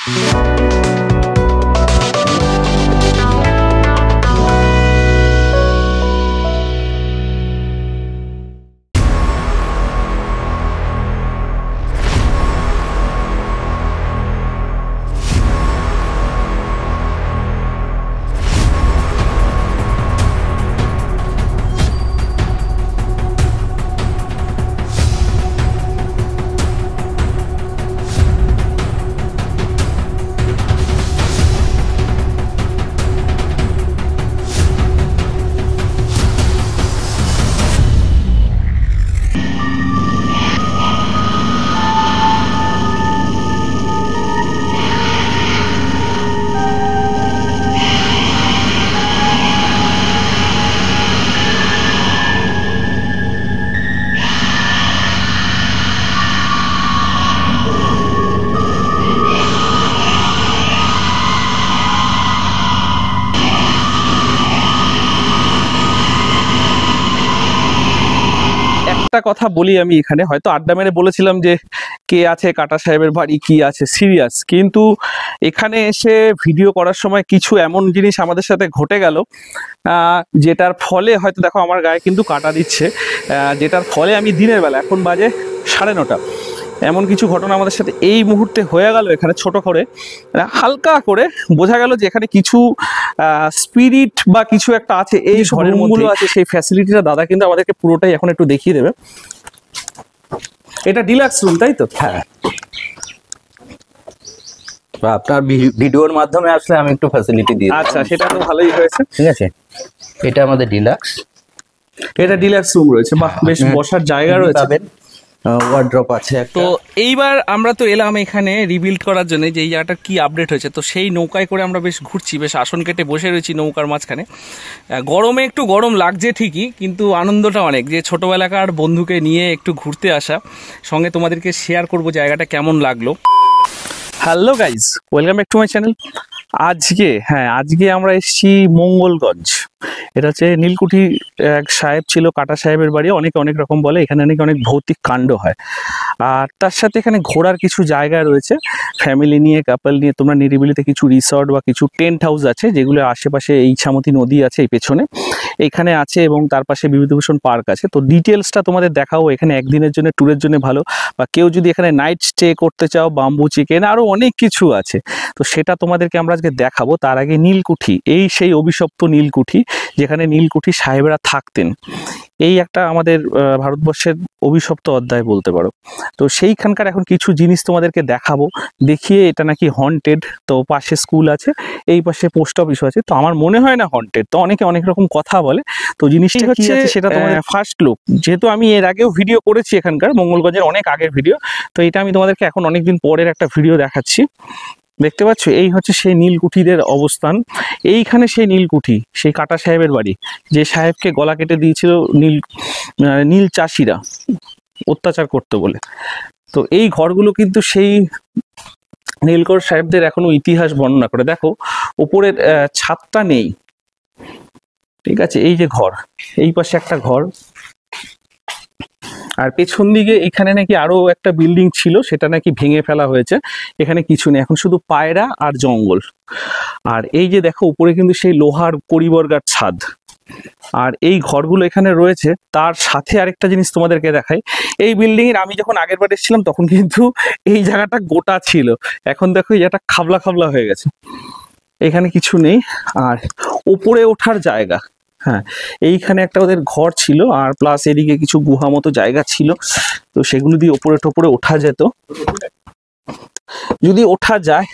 একটা কথা বলি, আমি এখানে হয়তো আড্ডা মেরে বলেছিলাম যে কে আছে কাটা সাহেবের বাড়ি, কি আছে, সিরিয়াস। কিন্তু এখানে এসে ভিডিও করার সময় কিছু এমন জিনিস আমাদের সাথে ঘটে গেল, যেটার ফলে হয়তো দেখো আমার গায়ে কিন্তু কাটা দিচ্ছে, যেটার ফলে আমি দিনের বেলা, এখন বাজে 9:30, এমন কিছু ঘটনা আমাদের সাথে এই মুহূর্তে হয়ে গেল এখানে। ছোট করে হালকা করে বোঝা গেল যে এখানে কিছু স্পিরিট বা কিছু একটা আছে এই ঘরের মধ্যে আছে। সেই ফ্যাসিলিটিটা দাদা কিন্তু আমাদেরকে পুরোটাই এখন একটু দেখিয়ে দেবে। এটা ডিলাক্স রুম, তাই তো? হ্যাঁ, আপনার ভিডিওর মাধ্যমে আসলে আমি একটু ফ্যাসিলিটি দিই। আচ্ছা, সেটা তো ভালোই হয়েছে। ঠিক আছে, এটা আমাদের ডিলাক্স। এটা ডিলাক্স রুম রয়েছে, বাহ, বেশ বসার জায়গা রয়েছে, ওয়ার্ড্রপ আছে। তো এইবার আমরা তো এলাম এখানে রিবিল্ড করার জন্য, যে এই জায়গাটা কি আপডেট হয়েছে। তো সেই নৌকায় করে আমরা বেশ ঘুরছি, বেশ আসন কেটে বসে রয়েছি নৌকার মাঝখানে। গরমে একটু গরম লাগছে ঠিকই, কিন্তু আনন্দটা অনেক, যে ছোটবেলাকার বন্ধুকে নিয়ে একটু ঘুরতে আসা, সঙ্গে তোমাদেরকে শেয়ার করব জায়গাটা কেমন লাগলো। Hello guys, welcome back to my channel. আজকে আমরা এসেছি মঙ্গলগঞ্জ। এটা হচ্ছে নীলকুঠি এক সাহেব ছিল, কাটা সাহেবের বাড়ি, অনেকে অনেক রকম বলে। এখানে নাকি অনেক ভৌতিক কাণ্ড হয়, আর তার সাথে এখানে ঘোরার কিছু জায়গা রয়েছে। ফ্যামিলি নিয়ে, কাপল নিয়ে তোমরা নিরিবিলিতে কিছু রিসর্ট বা কিছু টেন্ট হাউস আছে, যেগুলো আশেপাশে ইছামতি নদী আছে এই পেছনে এখানে আছে, এবং তার পাশে বিভূতিভূষণ পার্ক আছে। তো ডিটেলসটা তোমাদের দেখাবো। এখানে একদিনের জন্য ট্যুরের জন্য ভালো, বা কেউ যদি এখানে নাইট স্টে করতে চাও, বাম্বু চিকেন, আরও অনেক কিছু আছে, তো সেটা তোমাদেরকে আমরা আজকে দেখাবো। তার আগে নীলকুঠি, এই সেই অভিশপ্ত নীলকুঠি, যেখানে নীলকুঠি সাহেবরা থাকতেন। এই একটা আমাদের ভারতবর্ষের অভিশপ্ত অধ্যায় বলতে পারো। তো সেইখানকার এখন কিছু জিনিস তোমাদেরকে দেখাবো, দেখিয়ে এটা নাকি হন্টেড। তো পাশে স্কুল আছে, এই পাশে পোস্ট অফিসও আছে, তো আমার মনে হয় না হন্টেড, তো অনেকে অনেক রকম কথা বলে। তো জিনিসটা হচ্ছে সেটা তোমাদের ফার্স্ট লুক, যেহেতু আমি এর আগেও ভিডিও করেছি এখানকার, মঙ্গলগঞ্জের অনেক আগের ভিডিও, তো এটা আমি তোমাদেরকে এখন অনেকদিন পরের একটা ভিডিও দেখাচ্ছি। দেখতে পাচ্ছ, এই হচ্ছে সেই নীলকুঠিদের অবস্থান। এইখানে সেই নীলকুঠি, সেই কাটা সাহেবের বাড়ি, যে সাহেবকে গলা কেটে দিয়েছিল নীল চাষিরা অত্যাচার করতে বলে। তো এই ঘরগুলো কিন্তু সেই নীলকর সাহেবদের এখনো ইতিহাস বর্ণনা করে। দেখো, উপরের ছাদটা নেই, ঠিক আছে, এই যে ঘর, এই পাশে একটা ঘর, আর পেছন দিকে এখানে নাকি আরো একটা বিল্ডিং ছিল, সেটা নাকি ভেঙে ফেলা হয়েছে। এখানে কিছু নেই, এখন শুধু পায়রা আর জঙ্গল। আর এই যে দেখো, উপরে কিন্তু সেই লোহার কড়িবর্গার ছাদ, আর এই ঘরগুলো এখানে রয়েছে। তার সাথে আরেকটা জিনিস তোমাদেরকে দেখাই, এই বিল্ডিং এর আমি যখন আগের বার এসেছিলাম তখন কিন্তু এই জায়গাটা গোটা ছিল, এখন দেখো এই জায়গাটা খাবলা খাবলা হয়ে গেছে, এখানে কিছু নেই। আর উপরে ওঠার জায়গা, হ্যাঁ, এইখানে একটা ওদের ঘর ছিল, আর প্লাস এদিকে কিছু গুহা মতো জায়গা ছিল, তো সেগুলো দিয়ে ওপরে টোপরে ওঠা যেত। যদি ওঠা যায়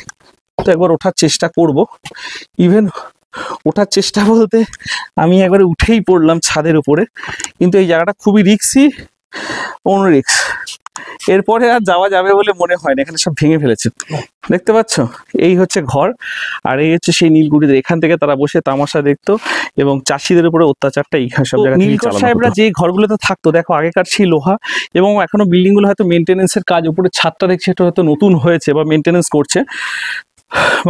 তো একবার ওঠার চেষ্টা করব। ইভেন ওঠার চেষ্টা বলতে আমি একবারে উঠেই পড়লাম ছাদের উপরে, কিন্তু এই জায়গাটা খুবই রিস্কি, রিস্ক। এরপরে আর যাওয়া যাবে বলে মনে হয় না, এখানে সব ভেঙে ফেলেছে। দেখতে পাচ্ছ, এই হচ্ছে ঘর, আর এই হচ্ছে সেই নীলকুঠিদের। এখান থেকে তারা বসে তামাশা দেখতো, এবং চাষিদের উপরে অত্যাচারটা এই সব জায়গায় নীলকর সাহেবরা যে ঘরগুলোতে থাকতো, দেখো আগেকার সেই লোহা, এবং এখনো বিল্ডিং গুলো হয়তো মেনটেনেন্সের কাজ, উপরে ছাদটা দেখছি এটা হয়তো নতুন হয়েছে বা মেনটেনেন্স করছে,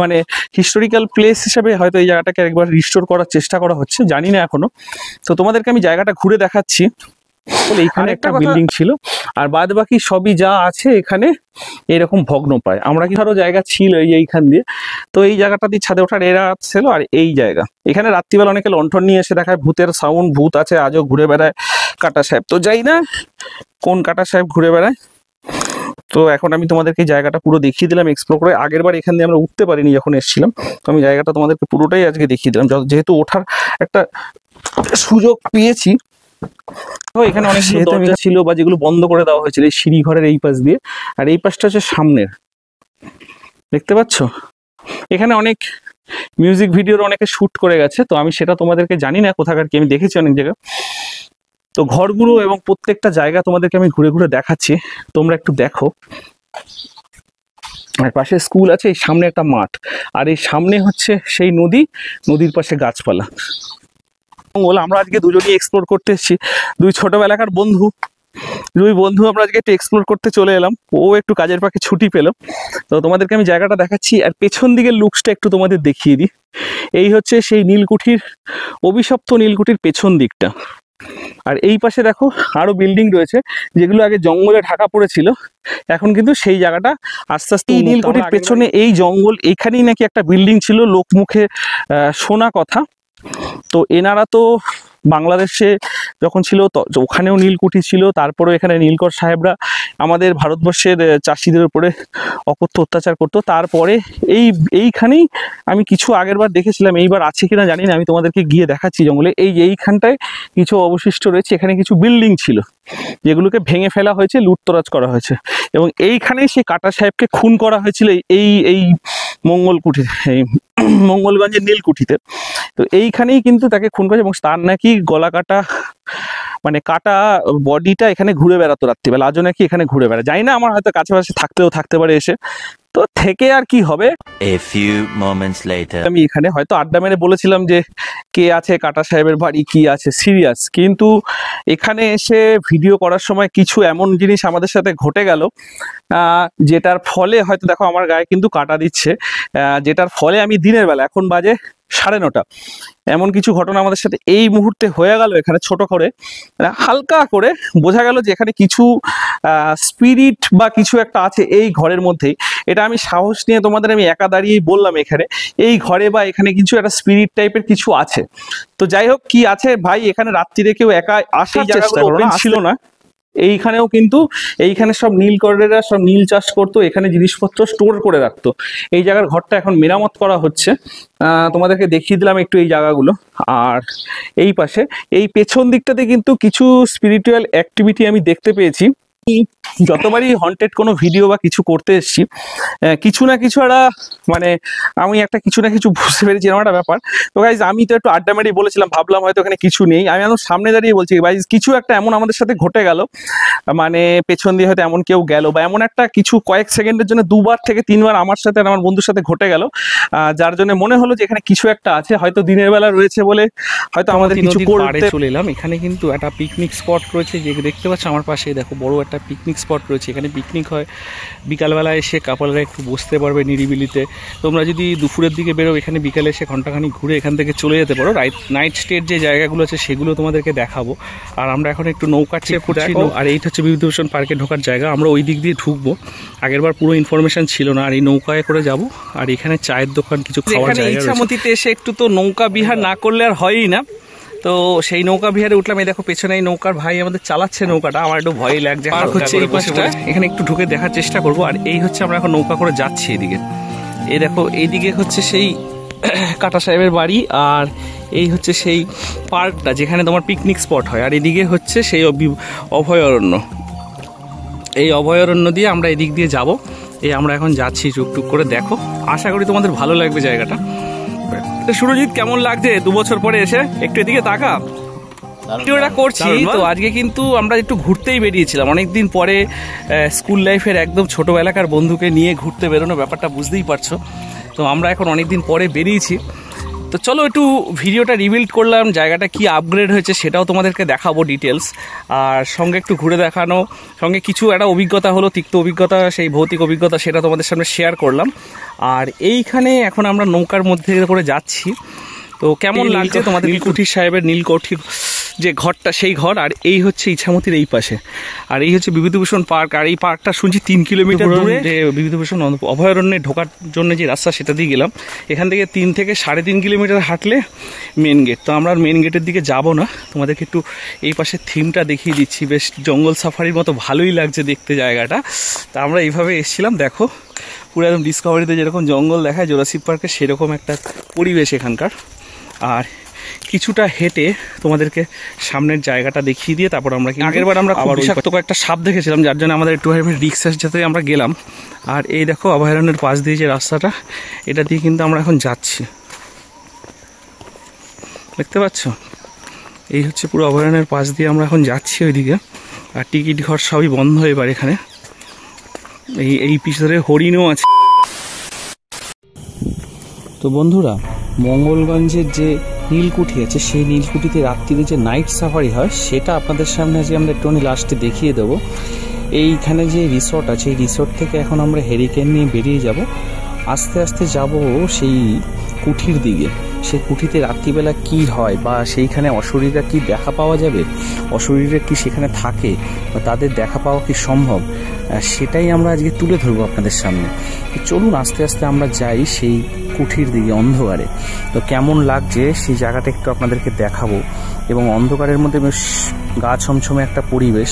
মানে হিস্টোরিক্যাল প্লেস হিসেবে হয়তো এই জায়গাটাকে একবার রিস্টোর করার চেষ্টা করা হচ্ছে, জানি না এখনো। তো তোমাদেরকে আমি জায়গাটা ঘুরে দেখাচ্ছি। এইখানে একটা বিল্ডিং ছিল, আর বাদ বাকি সবই যা আছে এখানে এরকম ভগ্ন পায়। আমরা কি আরো জায়গা ছিল এইখান দিয়ে, তো এই জায়গাটা দিয়ে ছাদে ওঠার এরা ছিল। আর এই জায়গা এখানে রাত্রিবেলা অনেকে লণ্ঠন নিয়ে এসে দেখায় ভূতের সাউন্ড, ভূত আছে আজও ঘুরে বেড়ায় কাটা সাহেব। তো যাই না কোন কাটা সাহেব ঘুরে বেড়ায়। তো এখন আমি তোমাদেরকে জায়গাটা পুরো দেখিয়ে দিলাম এক্সপ্লোর করে। আগের বার এখান দিয়ে আমরা উঠতে পারিনি যখন এসেছিলাম, তো আমি জায়গাটা তোমাদেরকে পুরোটাই আজকে দেখিয়ে দিলাম, যেহেতু ওঠার একটা সুযোগ পেয়েছি। তো এখানে অনেক দরজা ছিল বা যেগুলো বন্ধ করে দেওয়া হয়েছিল এই সিঁড়ি ঘরের এই পাশ দিয়ে, আর এই পাশটা হচ্ছে সামনের, দেখতে পাচ্ছ। এখানে অনেক মিউজিক ভিডিওর অনেকে শুট করে গেছে, তো আমি সেটা তোমাদেরকে জানি না কোথাকার কি, আমি দেখেছি অনেক জায়গায়। তো ঘরগুলো এবং প্রত্যেকটা জায়গা তোমাদেরকে আমি ঘুরে ঘুরে দেখাচ্ছি, তোমরা একটু দেখো। আর পাশে স্কুল আছে, এই সামনে একটা মাঠ, আর এই সামনে হচ্ছে সেই নদী, নদীর পাশে গাছপালা। আমরা আজকে দুজনই এক্সপ্লোর করতে এসেছি, দুই ছোটবেলাকার বন্ধু, আমরা আজকে একটু এক্সপ্লোর করতে চলে এলাম। ও একটু কাজের ফাঁকে ছুটি পেল, তো তোমাদেরকে আমি জায়গাটা দেখাচ্ছি। আর পেছন দিকের লুকসটা একটু তোমাদের দেখিয়ে দিই। এই হচ্ছে সেই নীলকুঠির, অভিশপ্ত নীলকুঠির পেছন দিকটা। আর এই পাশে দেখো আরো বিল্ডিং রয়েছে, যেগুলো আগে জঙ্গলে ঢাকা পড়েছিল, এখন কিন্তু সেই জায়গাটা আস্তে আস্তে। এই নীলকুঠির পেছনে এই জঙ্গল, এখানেই নাকি একটা বিল্ডিং ছিল, লোকমুখে শোনা কথা। তো এনারা তো বাংলাদেশে যখন ছিল ওখানেও নীলকুঠি ছিল, তারপরে এখানে নীলকর সাহেবরা আমাদের ভারতবর্ষের চাষিদের উপরে অকথ্য অত্যাচার করতো। তারপরে এইখানেই আমি কিছু আগের বার দেখেছিলাম, এইবার আছে কিনা জানি না, আমি তোমাদেরকে গিয়ে দেখাচ্ছি জঙ্গলে। এইখানটায় কিছু অবশিষ্ট রয়েছে, এখানে কিছু বিল্ডিং ছিল যেগুলোকে ভেঙে ফেলা হয়েছে, লুটতরাজ করা হয়েছে, এবং এইখানেই সেই কাটা সাহেবকে খুন করা হয়েছিল এই মঙ্গলকুঠি, এই মঙ্গলগঞ্জের নীলকুঠিতে। তো এইখানেই কিন্তু তাকে খুন করেছে, এবং তার নাকি গলা কাটা, মানে কাটা বডিটা এখানে ঘুরে বেড়াতো রাত্রিবেলা, আজও নাকি এখানে ঘুরে বেড়ায়। জানি না, আমার হয়তো কাছাকাছি থাকতে পারে এসে, তো থেকে আর কি হবে। A few moments later. আমি এখানে হয়তো আড্ডা মেরে বলেছিলাম যে কে আছে কাটা সাহেবের বাড়ি, কি আছে সিরিয়াস, কিন্তু এখানে এসে ভিডিও করার সময় কিছু এমন জিনিস আমাদের সাথে ঘটে গেল, যেটার ফলে হয়তো দেখো আমার গায়ে কিন্তু কাটা দিচ্ছে, যেটার ফলে আমি দিনের বেলা, এখন বাজে 9:30, এমন কিছু ঘটনা আমাদের সাথে এই মুহূর্তে হয়ে গেল এখানে। ছোট করে হালকা করে বোঝা গেল যে এখানে কিছু স্পিরিট বা কিছু একটা আছে এই ঘরের মধ্যেই। এটা আমি সাহস নিয়ে তোমাদের আমি একা দাঁড়িয়েই বললাম, এখানে এই ঘরে বা এখানে কিছু একটা স্পিরিট টাইপের কিছু আছে। তো যাই হোক, কি আছে ভাই, এখানে রাত্রিরে কেউ একা আসার চেষ্টা ছিল না। এইখানেও কিন্তু এইখানে সব নীলকরেরা সব নীল চাষ করতো, এখানে জিনিসপত্র স্টোর করে রাখতো। এই জায়গার ঘরটা এখন মেরামত করা হচ্ছে, তোমাদেরকে দেখিয়ে দিলাম একটু এই জায়গাগুলো। আর এই পাশে এই পেছন দিকটাতে কিন্তু কিছু স্পিরিচুয়াল অ্যাক্টিভিটি আমি দেখতে পেয়েছি। যতবারই হন্টেড কোনো ভিডিও বা কিছু করতে এসেছি, কিছু না কিছু একটা, মানে আমি একটা কিছু না কিছু বুঝতে পেরেছি এরকম একটা ব্যাপার। তো গাইজ আমি তো একটু আড্ডা মেরে বলেছিলাম, ভাবলাম হয়তো এখানে কিছু নেই, আমি এখন সামনে দাঁড়িয়ে বলছি গাইজ কিছু একটা এমন আমাদের সাথে ঘটে গেল, মানে পেছন দিয়ে হয়তো এমন কেউ গেল, বা এমন একটা কিছু কয়েক সেকেন্ডের জন্য 2বার থেকে 3বার আমার সাথে আর আমার বন্ধুর সাথে ঘটে গেল, যার জন্য মনে হলো যে এখানে কিছু একটা আছে, হয়তো দিনের বেলা রয়েছে বলে হয়তো আমাদের কিছু করতে চলে এলাম। এখানে কিন্তু একটা পিকনিক স্পট রয়েছে, যে দেখতে পাচ্ছ আমার পাশে, দেখো বড় একটা পিকনিক স্পট রয়েছে। এখানে পিকনিক হয়, বিকালবেলা এসে কাপলরা একটু বসতে পারবে নিরিবিলিতে। তোমরা যদি দুপুরের দিকে বেরো, এখানে বিকালে এসে ঘন্টাখানি ঘুরে এখান থেকে চলে যেতে পারো। নাইট স্টের যে জায়গাগুলো আছে সেগুলো তোমাদেরকে দেখাবো। আর আমরা এখন একটু নৌকা চেক করছি, আর এইটা হচ্ছে বিভূতিভূষণ পার্কে ঢোকার জায়গা, আমরা ওই দিক দিয়ে ঢুকবো। আগেরবার পুরো ইনফরমেশন ছিল না, আর এই নৌকায় করে যাব। আর এখানে চায়ের দোকান, কিছু খাওয়ার জায়গা রয়েছে। ইছামতিতে এসে একটু তো নৌকা বিহার না করলে আর হয়ই না, তো সেই নৌকা বিহারে উঠলাম। এই দেখো পেছনে এই নৌকার ভাই আমাদের চালাচ্ছে নৌকাটা, আমার একটু ভয় লাগছে। আর হচ্ছে এই পাশটা, এখানে একটু ঢুকে দেখার চেষ্টা করবো। আর এই হচ্ছে আমরা এখন নৌকা করে যাচ্ছি এদিকে। এই দেখো এইদিকে হচ্ছে সেই কাটা সাহেবের বাড়ি, আর এই হচ্ছে সেই পার্কটা যেখানে তোমার পিকনিক স্পট হয়, আর এদিকে হচ্ছে সেই অভয়ারণ্য। এই অভয়ারণ্য দিয়ে আমরা এদিক দিয়ে যাব। এই আমরা এখন যাচ্ছি টুকটুক করে, দেখো আশা করি তোমাদের ভালো লাগবে জায়গাটা। সুরজিৎ কেমন লাগছে 2 বছর পরে এসে? একটু এদিকে তাকা, ভিডিওটা করছি। তো আজকে কিন্তু আমরা একটু ঘুরতেই বেরিয়েছিলাম, অনেকদিন পরে স্কুল লাইফের একদম ছোটবেলাকার বন্ধুকে নিয়ে ঘুরতে বেরোনো, ব্যাপারটা বুঝতেই পারছো। তো আমরা এখন অনেকদিন পরে বেরিয়েছি, তো চলো একটু ভিডিওটা রিবিল্ড করলাম, জায়গাটা কি আপগ্রেড হয়েছে সেটাও তোমাদেরকে দেখাবো ডিটেলস, আর সঙ্গে একটু ঘুরে দেখানো, সঙ্গে কিছু একটা অভিজ্ঞতা হলো, তিক্ত অভিজ্ঞতা, সেই ভৌতিক অভিজ্ঞতা, সেটা তোমাদের সামনে শেয়ার করলাম। আর এইখানে এখন আমরা নৌকার মধ্যে করে যাচ্ছি, তো কেমন লাগছে তোমাদের? নীলকুঠি সাহেবের যে ঘরটা সেই ঘর, আর এই হচ্ছে ইছামতির এই পাশে, আর এই হচ্ছে বিভূতিভূষণ পার্ক। আর এই পার্কটা শুনছি 3 কিলোমিটার দূরে। যে বিভূতিভূষণ অভয়ারণ্যে ঢোকার জন্য যে রাস্তা সেটা দিয়ে গেলাম, এখান থেকে 3 থেকে 3.5 কিলোমিটার হাঁটলে মেন গেট। তো আমরা মেন গেটের দিকে যাব না, তোমাদেরকে একটু এই পাশে থিমটা দেখিয়ে দিচ্ছি। বেশ জঙ্গল সাফারির মতো ভালোই লাগছে দেখতে জায়গাটা। তা আমরা এইভাবে এসেছিলাম, দেখো পুরো একদম ডিসকভারিতে যেরকম জঙ্গল দেখায় জুরাসিক পার্কে সেরকম একটা পরিবেশ এখানকার। আর কিছুটা হেঁটে তোমাদেরকে সামনের জায়গাটা দেখিয়ে দিয়ে তারপর আমরা আগেরবার আমরা আবার বিষাক্ত কয়েকটা সাপ দেখেছিলাম, যার জন্য আমাদের একটু রিক্সের সাথে আমরা গেলাম। আর এই দেখো অভয়ারণ্যের পাশ দিয়ে যে রাস্তাটা, এটা দিয়ে কিন্তু আমরা এখন যাচ্ছি, দেখতে পাচ্ছ? এই হচ্ছে পুরো অভয়ারণ্যের পাশ দিয়ে আমরা এখন যাচ্ছি ওইদিকে। আর টিকিট ঘর সবই বন্ধ এবার এখানে। এই পিছনে হরিণও আছে। তো বন্ধুরা, মঙ্গলগঞ্জের যে নীলকুঠি আছে সেই নীলকুঠিতে রাত্রিরে যে নাইট সাফারি হয় সেটা আপনাদের সামনে আজকে আমরা একটুখানি লাস্টে দেখিয়ে দেবো। এইখানে যে রিসর্ট আছে এই রিসর্ট থেকে এখন আমরা হেরিকেন নিয়ে বেরিয়ে যাব, আস্তে আস্তে যাব সেই কুঠির দিকে। সেই কুঠিতে রাত্রিবেলা কি হয় বা সেইখানে অশরীররা কি দেখা পাওয়া যাবে, অশরীররা কি সেখানে থাকে বা তাদের দেখা পাওয়া কি সম্ভব, সেটাই আমরা আজকে তুলে ধরবো আপনাদের সামনে। তো চলুন আস্তে আস্তে আমরা যাই সেই কুঠির দিকে অন্ধকারে। তো কেমন লাগছে সেই জায়গাটা একটু আপনাদেরকে দেখাবো। এবং অন্ধকারের মধ্যে বেশ গা ছমছমে একটা পরিবেশ,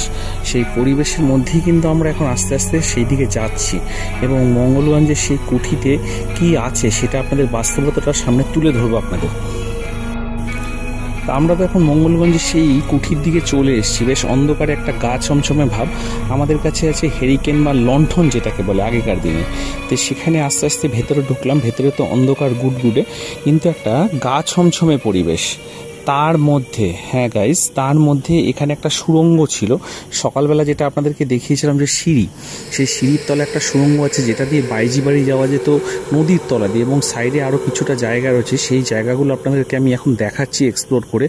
সেই পরিবেশের মধ্যেই কিন্তু আমরা এখন আস্তে আস্তে সেই দিকে যাচ্ছি। এবং মঙ্গলগঞ্জের সেই কুঠিতে কি আছে সেটা আপনাদের বাস্তবতাটার সামনে তুলে ধরবো আপনাদের। আমরা তো এখন মঙ্গলগঞ্জের সেই কুঠির দিকে চলে এসেছি। বেশ অন্ধকারে একটা গা ছমছমে ভাব। আমাদের কাছে আছে হেরিকেন বা লণ্ঠন যেটাকে বলে আগেকার দিনে। তো সেখানে আস্তে আস্তে ভেতরে ঢুকলাম। ভেতরে তো অন্ধকার গুডগুডে, কিন্তু একটা গা ছমছমে পরিবেশ। তার মধ্যে গাইস, তার মধ্যে এখানে একটা সুড়ঙ্গ ছিল। সকালবেলা যেটা আপনাদেরকে দেখিয়েছিলাম যে সিঁড়ি, সেই সিঁড়ির তলে একটা সুড়ঙ্গ আছে যেটা দিয়ে বাইজি বাড়ি যাওয়া যেত নদীর তলা দিয়ে। এবং সাইডে আরও কিছুটা জায়গা রয়েছে, সেই জায়গাগুলো আপনাদেরকে আমি এখন দেখাচ্ছি এক্সপ্লোর করে,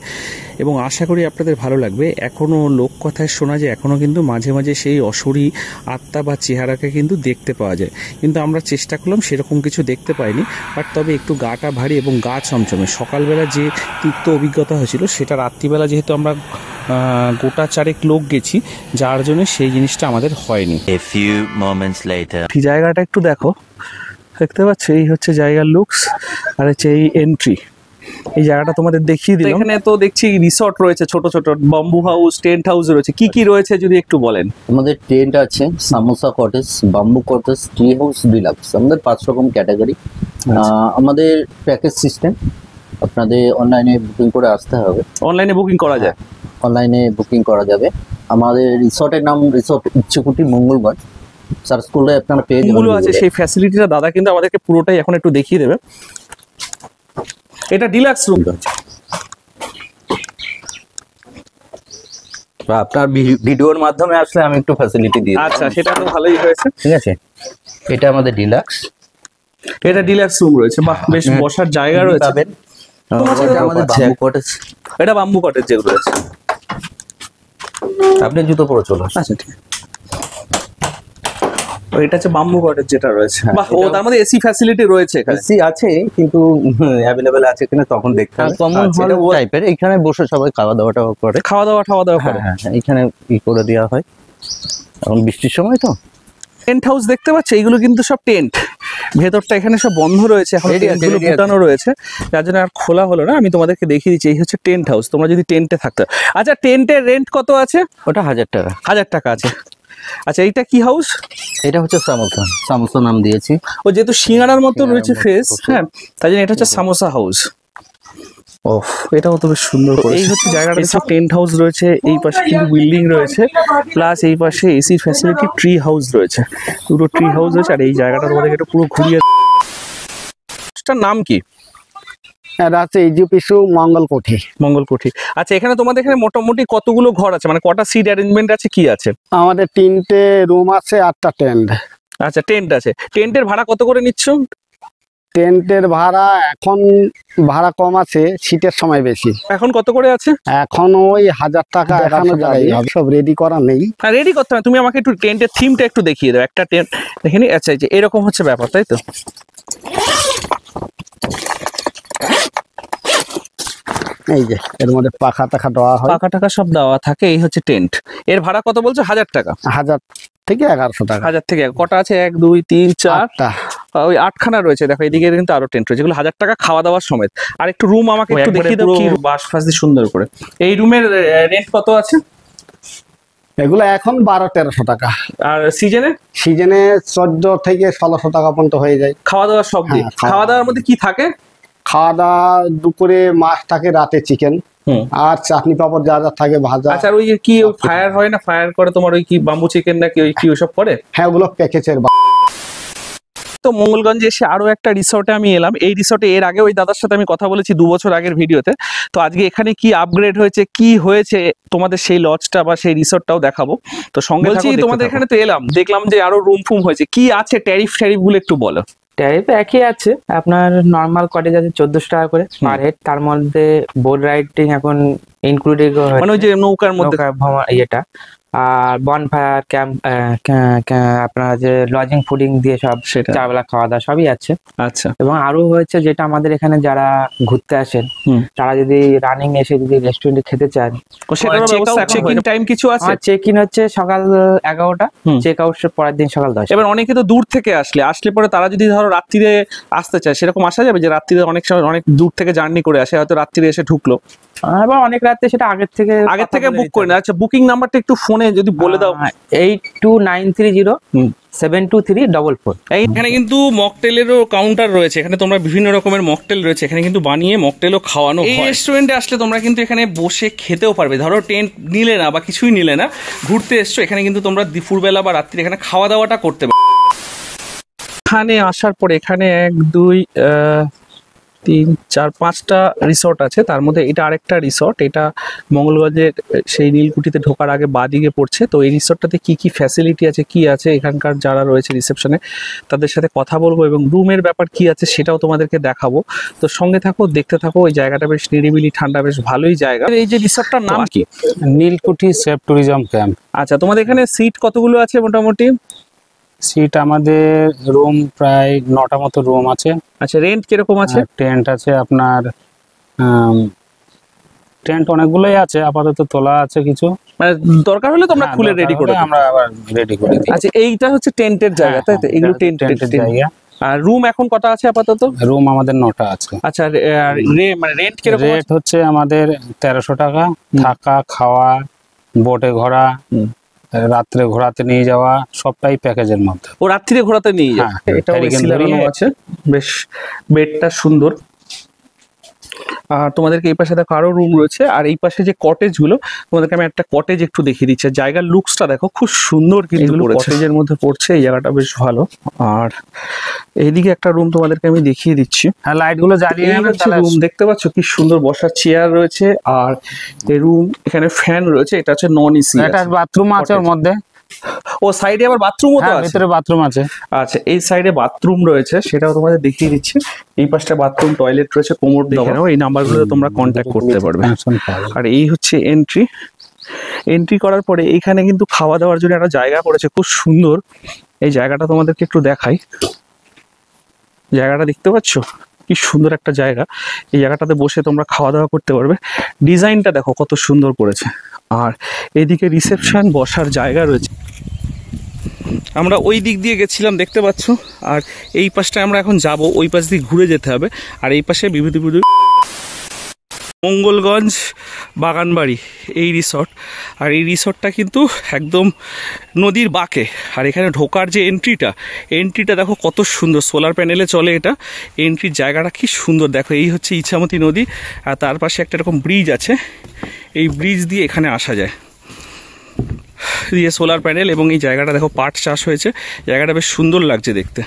এবং আশা করি আপনাদের ভালো লাগবে। এখনও লোককথায় শোনা যায় এখনও কিন্তু মাঝে মাঝে সেই অশরী আত্মা বা চেহারাকে কিন্তু দেখতে পাওয়া যায়, কিন্তু আমরা চেষ্টা করলাম সেরকম কিছু দেখতে পাইনি। বাট তবে একটু গাটা ভারী এবং গা ছমছমে। সকালবেলা যে তিক্ত অভিজ্ঞতা হয়েছিল সেটা রাত্রিবেলা যেহেতু আমরা গোটা 4 লোক গেছি, যার জন্য সেই জিনিসটা আমাদের হয়নি। A few moments later. এই জায়গাটা একটু দেখো, দেখতে পাচ্ছ? এই হচ্ছে জায়গার লুকস, আর হচ্ছে এই এন্ট্রি। এই জায়গাটা তোমাদের দেখিয়ে দিলাম। এখানে তো দেখছি রিসর্ট রয়েছে, ছোট ছোট বাম্বু হাউস, টেন্ট হাউস রয়েছে। কি কি রয়েছে যদি একটু বলেন? আমাদের টেন্ট আছে, samosa cottage, bamboo cottage, tree house, deluxe. আমাদের 5 রকম ক্যাটাগরি। আমাদের প্যাকেজ সিস্টেম, আপনাদের অনলাইনে বুকিং করে আসতে হবে। অনলাইনে বুকিং করা যায়? অনলাইনে বুকিং করা যাবে। আমাদের রিসর্টের নাম রিসর্ট ইচ্ছাকুটি মঙ্গলগঞ্জ। সার্চ করলে আপনারা পেয়ে যাবেন। আছে সেই ফ্যাসিলিটিটা দাদা কিন্তু আমাদেরকে পুরোটাই এখন একটু দেখিয়ে দেবে। এটা ডিলাক্স রুম। আপনার ভিডিওর মাধ্যমে আসলে আমি একটু ফ্যাসিলিটি দিই। আচ্ছা, সেটা তো ভালোই হয়েছে। ঠিক আছে, এটা আমাদের ডিলাক্স। এটা ডিলাক্স রুম রয়েছে, বাহ, বেশ বসার জায়গা রয়েছে। এটা আমাদের বাম্বু কটেজ। এটা বাম্বু কটেজ যেগুলো রয়েছে। আপনি জুতো পরে চলে আসুন। আচ্ছা, ঠিক। এটা হচ্ছে বাম্বু কটেজ যেটা রয়েছে। বাহ, ও তার মধ্যে এসি ফ্যাসিলিটি রয়েছে। এসি আছে কিন্তু অ্যাভেলেবেল আছে কিনা তখন দেখতে হবে। কমন হল টাইপের, এখানে বসে সবাই খাওয়া দাওয়াটা করে। খাওয়া দাওয়া করে। হ্যাঁ, এখানে করে দেওয়া হয়। এখন বৃষ্টির সময় তো। টেন্ট হাউস দেখতে পাচ্ছ, এইগুলো কিন্তু সব টেন্ট। ভেতরটা এখানে সব বন্ধ রয়েছে, এখন টেন্টগুলো গুটানো রয়েছে, যার জন্য আর খোলা হলো না। আমি তোমাদেরকে দেখিয়ে দিচ্ছি। এই হচ্ছে টেন্ট হাউস, তোমরা যদি টেন্টে থাকতে। আচ্ছা, টেন্টের রেন্ট কত আছে? ওটা 1000 টাকা। 1000 টাকা আছে। আচ্ছা, এইটা কি হাউস? এটা হচ্ছে সামোসা। সামোসা নাম দিয়েছি। ও যেহেতু সিঙ্গারার মতো রয়েছে ফেস, হ্যাঁ, তাই জন্য এটা হচ্ছে সামোসা হাউস। ওহ, এটাও তো বেশ সুন্দর করে। এই হচ্ছে জায়গাটা, টেন্ট হাউস রয়েছে, এই পাশে কিন্তু বিল্ডিং রয়েছে, প্লাস এই পাশে এসি ফ্যাসিলিটি, ট্রি হাউস রয়েছে, দুটো ট্রি হাউস রয়েছে। আর এই জায়গাটা তোমাদেরকে একটু পুরো ঘুরিয়ে। নাম কি? মঙ্গলকুঠি। মঙ্গলকুঠি। আচ্ছা, এখানে তোমাদের এখানে মোটামুটি কতগুলো ঘর আছে, মানে কটা সিট অ্যারেঞ্জমেন্ট আছে, কি আছে? আমাদের 3টে রুম আছে, 8টা টেন্ট। আচ্ছা, টেন্ট আছে। টেন্টের ভাড়া কত করে নিচ্ছ? টেন্টের ভাড়া এখন ভাড়া কম আছে, শীতের সময় বেশি। এখন কত করে আছে? এখন ওই 1000 টাকা। এখনো সব রেডি করা নেই। হ্যাঁ, রেডি করতে হবে। তুমি আমাকে একটু টেন্টের থিমটা একটু দেখিয়ে দাও। একটা টেন্ট দেখে নি। আচ্ছা, এই যে এরকম হচ্ছে ব্যাপার, তাই তো? এই যে এর মধ্যে পাখা টাখা দেওয়া হয়, পাকা টাকা সব দেওয়া থাকে। এই হচ্ছে টেন্ট। এর ভাড়া কত বলছো? 1000 টাকা। 1000 থেকে 1100 টাকা। 1000 থেকে কটা আছে? 1 2 3 4 8টা। ওই 8খানা রয়েছে। দেখো এদিকে কিন্তু আরো টেন্ট রয়েছে, যেগুলো 1000 টাকা খাওয়া দাওয়া সমেত। আর একটু রুম আমাকে একটু দেখিয়ে দাও, কি বাস ফাস দিয়ে সুন্দর করে। এই রুমের রেন্ট কত আছে? এগুলো এখন 1200-1300 টাকা। আর সিজনে? সিজনে 14 থেকে 1600 টাকা পর্যন্ত হয়ে যায়। খাওয়া দাওয়া সব দিয়ে? হ্যাঁ, খাওয়া দাওয়ার মধ্যে কি থাকে? খাওয়া দাওয়া দুপুরে মাছ থাকে, রাতে চিকেন, আর চাটনি পাপড় যা যা থাকে, ভাজা। আচ্ছা, আর ওই কি ফায়ার হয় না? ফায়ার করে তোমার ওই কি বাম্বু চিকেন নাকি ওই কি ওসব করে? হ্যাঁ, ওগুলো প্যাকেজের। তো মঙ্গলগঞ্জে এসে আরো একটা রিসর্টে আমি এলাম। এই রিসর্টে এর আগে ওই দাদার সাথে আমি কথা বলেছি 2 বছর আগের ভিডিওতে। তো আজকে এখানে কি আপগ্রেড হয়েছে, কি হয়েছে, তোমাদের সেই লজটা বা সেই রিসর্টটাও দেখাবো। তো সঙ্গে বলছি, থাকো, তোমাদের এখানে তো এলাম, দেখলাম যে আরো রুম ফুম হয়েছে। কি আছে ট্যারিফ গুলো একটু বলো। ট্যারিফ একই আছে, আপনার নর্মাল কটেজ আছে 1400 টাকা করে পার হেড। তার মধ্যে বোট রাইডিং এখন ইনক্লুডেড, মানে ওই যে নৌকার মধ্যে ভ্রমণ ইয়েটা, আর বনফায়ার ক্যাম্প, আপনার যে লজিং ফুডিং দিয়ে সব, সেটা। 4 বেলা খাওয়া দাওয়া সবই আছে। আচ্ছা। এবং আরো হয়েছে যেটা আমাদের এখানে যারা ঘুরতে আসেন, তারা যদি রানিং এসে যদি রেস্টুরেন্টে খেতে চান, চেক ইন টাইম কিছু আছে? চেক ইন হচ্ছে সকাল 11টা, চেক আউট পরের দিন সকাল 10। এবার অনেকে তো দূর থেকে আসলে পরে তারা যদি ধরো রাত্রিরে আসতে চায়, সেরকম আসা যাবে? যে রাত্রিরে অনেক সময় অনেক দূর থেকে জার্নি করে আসে, হয়তো রাত্রিরে এসে ঢুকলো, এবার অনেক রাতে সেটা আগের থেকে বুক করে না। আচ্ছা, বুকিং নাম্বারটা একটু ফোনে যদি বলে দাও। 8293072344। এখানে কিন্তু মকটেলেরও কাউন্টার রয়েছে। এখানে তোমরা বিভিন্ন রকমের মকটেল রয়েছে, এখানে কিন্তু বানিয়ে মকটেলও খাওয়ানো হয়। এই রেস্টুরেন্টে আসলে তোমরা কিন্তু এখানে বসে খেতেও পারবে। ধরো টেন্ট নিলে না বা কিছুই নিলে না, ঘুরতে এসছো, এখানে কিন্তু তোমরা দুপুরবেলা বা রাত্রি এখানে খাওয়া দাওয়াটা করতে পারবে। এখানে আসার পরে এখানে 1 2 3 4 5টা রিসর্ট আছে। তার মধ্যে এটা আরেকটা রিসর্ট, এটা মঙ্গলগঞ্জের সেই নীলকুঠিতে ঢোকার আগে বাদিকে পড়ছে। তো এই রিসর্টটাতে কি কি ফ্যাসিলিটি আছে, কি আছে, এখানকার যারা রয়েছে রিসেপশনে তাদের সাথে কথা বলবো এবং রুমের ব্যাপার কি আছে সেটাও তোমাদেরকে দেখাবো। তো সঙ্গে থাকো, দেখতে থাকো। ওই জায়গাটা বেশ নিরিবিলি, ঠান্ডা, বেশ ভালোই জায়গা। এই যে রিসর্টটার নাম কি? নীলকুঠি সেফ ট্যুরিজম ক্যাম্প। আচ্ছা, তোমাদের এখানে সিট কতগুলো আছে মোটামুটি? সিট আমাদের রুম প্রায় 9টা মতো রুম আছে। আচ্ছা, রেন্ট কিরকম আছে? টেন্ট আছে আপনার, টেন্ট অনেকগুলোই আছে, আপাতত তোলা আছে কিছু, মানে দরকার হলে তোমরা খুলে রেডি করে আমরা আবার রেডি করে দিই। আচ্ছা, এইটা হচ্ছে টেন্টের জায়গা, তাই তো? এগুলো টেন্টের জায়গা। আর রুম এখন কটা আছে আপাতত? রুম আমাদের 9টা আছে। আচ্ছা, মানে রেন্ট কিরকম? রেট হচ্ছে আমাদের 1300 টাকা, থাকা খাওয়া, বোটে ঘোরা, রাত্রে ঘোরাতে নিয়ে যাওয়া, সবটাই প্যাকেজের মধ্যে। ও রাত্রিরে ঘোরাতে নিয়ে যায়? এটাও এসি লাগানো আছে, বেশ বেডটা সুন্দর। আর তোমাদেরকে এই পাশে দেখো আরো রুম রয়েছে। আর এই পাশে যে কটেজ গুলো, তোমাদেরকে আমি একটা কটেজ একটু দেখিয়ে দিচ্ছি। জায়গার লুকসটা দেখো, খুব সুন্দর কিন্তু কটেজের মধ্যে পড়ছে। এই জায়গাটা বেশ ভালো। আর এইদিকে একটা রুম তোমাদেরকে আমি দেখিয়ে দিচ্ছি। হ্যাঁ, লাইট গুলো জ্বালিয়ে রুম দেখতে পাচ্ছ, কি সুন্দর বসার চেয়ার রয়েছে। আর এই রুম, এখানে ফ্যান রয়েছে। এটা হচ্ছে নন এসি। একটা বাথরুম আছে ওর মধ্যে। ও সাইডে আবার বাথরুমও তো আছে? ভিতরে বাথরুম আছে। আচ্ছা, এই সাইডে বাথরুম রয়েছে, সেটাও তোমাদের দেখিয়ে দিচ্ছি। এই পাশটা বাথরুম, টয়লেট রয়েছে, কোমর দেখে নাও। এই নাম্বারগুলোতে তোমরা কন্ট্যাক্ট করতে পারবে। আর এই হচ্ছে এন্ট্রি করার পরে এখানে কিন্তু খাওয়া দাওয়ার জন্য একটা জায়গা করেছে, খুব সুন্দর। এই জায়গাটা তোমাদেরকে একটু দেখাই। জায়গাটা দেখতে পাচ্ছ, কি সুন্দর একটা জায়গা। এই জায়গাটাতে বসে তোমরা খাওয়া দাওয়া করতে পারবে। ডিজাইনটা দেখো কত সুন্দর করেছে। আর এইদিকে রিসেপশন, বসার জায়গা রয়েছে। আমরা ওই দিক দিয়ে গেছিলাম, দেখতে পাচ্ছ। আর এই পাশটায় আমরা এখন যাব, ওই পাশ দিয়ে ঘুরে যেতে হবে। আর এই পাশে বিভূতিপুর মঙ্গলগঞ্জ বাগানবাড়ি এই রিসর্ট। আর এই রিসর্টটা কিন্তু একদম নদীর বাঁকে। আর এখানে ঢোকার যে এন্ট্রিটা দেখো কত সুন্দর, সোলার প্যানেলে চলে এটা। এন্ট্রির জায়গাটা কি সুন্দর দেখো। এই হচ্ছে ইছামতি নদী, আর তার পাশে একটা এরকম ব্রিজ আছে। এই ব্রিজ দিয়ে এখানে আসা যায়, দিয়ে সোলার প্যানেল। এবং এই জায়গাটা দেখো পাট চাষ হয়েছে, জায়গাটা বেশ সুন্দর লাগছে দেখতে।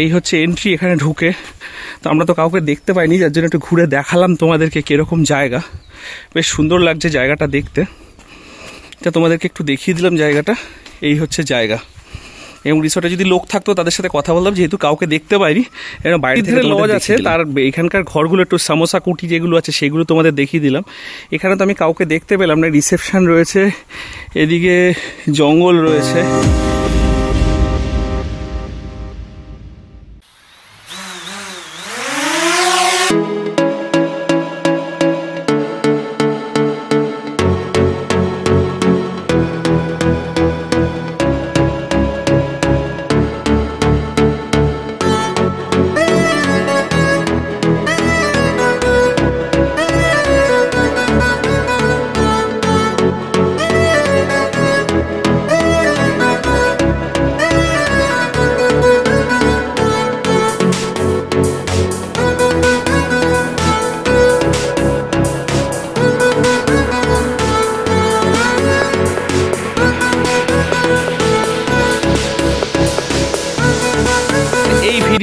এই হচ্ছে এন্ট্রি। এখানে ঢুকে তো আমরা তো কাউকে দেখতে পাইনি, যার জন্য একটু ঘুরে দেখালাম তোমাদেরকে কিরকম জায়গা। বেশ সুন্দর লাগছে জায়গাটা দেখতে, তা তোমাদেরকে একটু দেখিয়ে দিলাম জায়গাটা। এই হচ্ছে জায়গা। এবং রিসর্টে যদি লোক থাকতো তাদের সাথে কথা বললাম, যেহেতু কাউকে দেখতে পাইনি। এবং বাইরে থেকে লজ আছে, তার এখানকার ঘরগুলো একটু সামোসা কুটি যেগুলো আছে সেগুলো তোমাদের দেখিয়ে দিলাম। এখানে তো আমি কাউকে দেখতে পেলাম না। রিসেপশন রয়েছে, এদিকে জঙ্গল রয়েছে।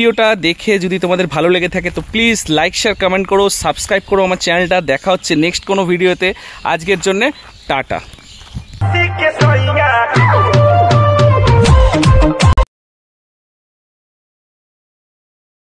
ভিডিওটা দেখে যদি তোমাদের ভালো লেগে থাকে তো প্লিজ লাইক শেয়ার কমেন্ট করো, সাবস্ক্রাইব করো আমার চ্যানেলটা। দেখা হচ্ছে নেক্সট কোনো ভিডিওতে। আজকের জন্যে টাটা।